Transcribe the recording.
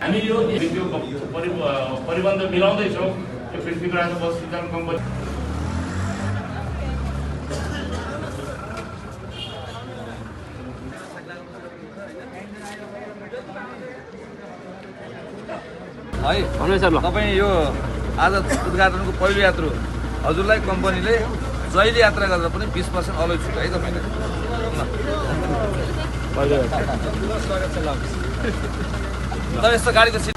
हामी यो परिबन्ध मिलाउँदैछौँ यो पृथ्वीराज बस सिंचाइ कम्पनी है भन्नुहोस् सर। तपाईँ यो आज उद्घाटनको पहिलो यात्रु हजुरलाई कम्पनीले जहिले यात्रा गरेर पनि 20% अलग छुट है तपाईँले। तर यस्तो गाडी त